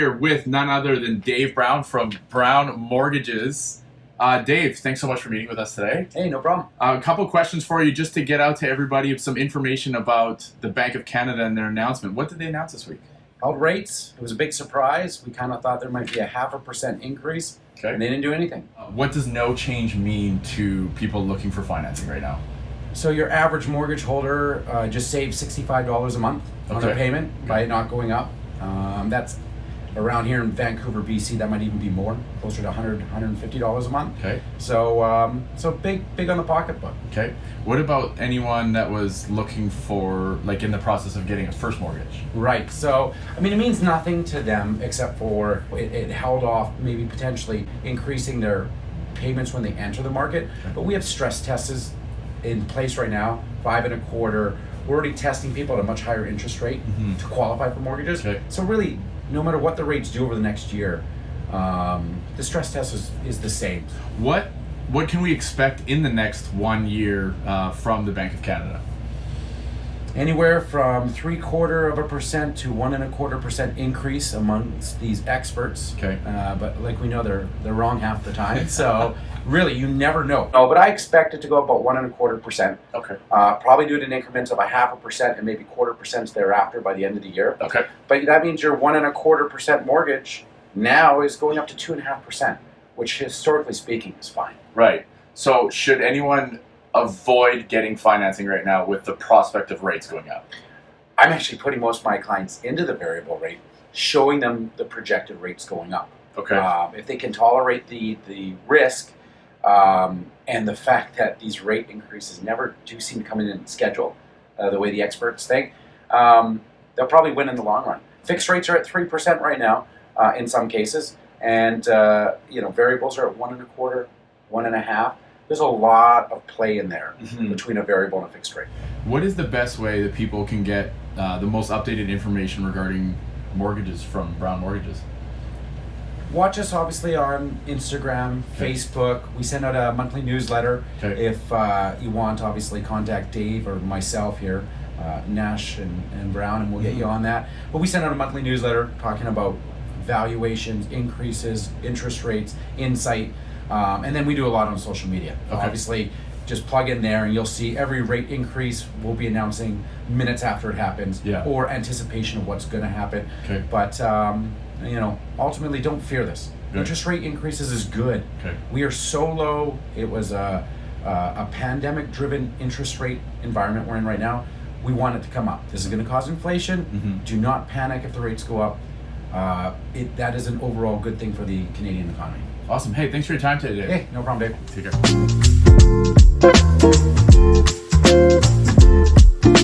here with none other than Dave Browne from Browne Mortgages. Dave, thanks so much for meeting with us today. Hey, no problem. A couple questions for you just to get out to everybody some information about the Bank of Canada and their announcement. What did they announce this week? Held rates. It was a big surprise. We kind of thought there might be a 0.5% increase, and they didn't do anything. What does no change mean to people looking for financing right now? So your average mortgage holder just saved $65 a month on their payment by it not going up. That's around here in Vancouver, BC. That might even be more, closer to $100, $150 a month. Okay. So big on the pocketbook. Okay. What about anyone that was looking for, like, in the process of getting a first mortgage? Right. So, I mean, it means nothing to them except for it held off maybe potentially increasing their payments when they enter the market. Okay. But we have stress tests in place right now, 5.25. We're already testing people at a much higher interest rate to qualify for mortgages. Okay. So really, no matter what the rates do over the next year, the stress test is the same. What can we expect in the next 1 year from the Bank of Canada? Anywhere from 0.75% to 1.25% increase amongst these experts. Okay. But like we know, they're wrong half the time. So really, you never know. No, but I expect it to go about 1.25%. Okay. Probably do it in increments of 0.5% and maybe 0.25% thereafter by the end of the year. Okay. But that means your 1.25% mortgage now is going up to 2.5%, which historically speaking is fine. Right. So should anyone avoid getting financing right now with the prospect of rates going up? I'm actually putting most of my clients into the variable rate, showing them the projected rates going up. Okay. If they can tolerate the risk and the fact that these rate increases never do seem to come in schedule, the way the experts think, they'll probably win in the long run. Fixed rates are at 3% right now in some cases, and variables are at 1.25%, 1.5%. There's a lot of play in there between a variable and a fixed rate. What is the best way that people can get the most updated information regarding mortgages from Browne Mortgages? Watch us obviously on Instagram, Facebook. We send out a monthly newsletter. Okay. If you want, obviously contact Dave or myself here, Nash and Browne, and we'll get you on that. But we send out a monthly newsletter talking about valuations, increases, interest rates, insight. And then we do a lot on social media. Okay. Obviously, just plug in there and you'll see every rate increase we'll be announcing minutes after it happens, or anticipation of what's going to happen. Okay. But ultimately, don't fear this. Good. Interest rate increases is good. Okay. We are so low. It was a pandemic-driven interest rate environment we're in right now. We want it to come up. This is going to cause inflation. Do not panic if the rates go up. That is an overall good thing for the Canadian economy. Awesome. Hey, thanks for your time today, Dave. Hey, no problem, Dave. Take care.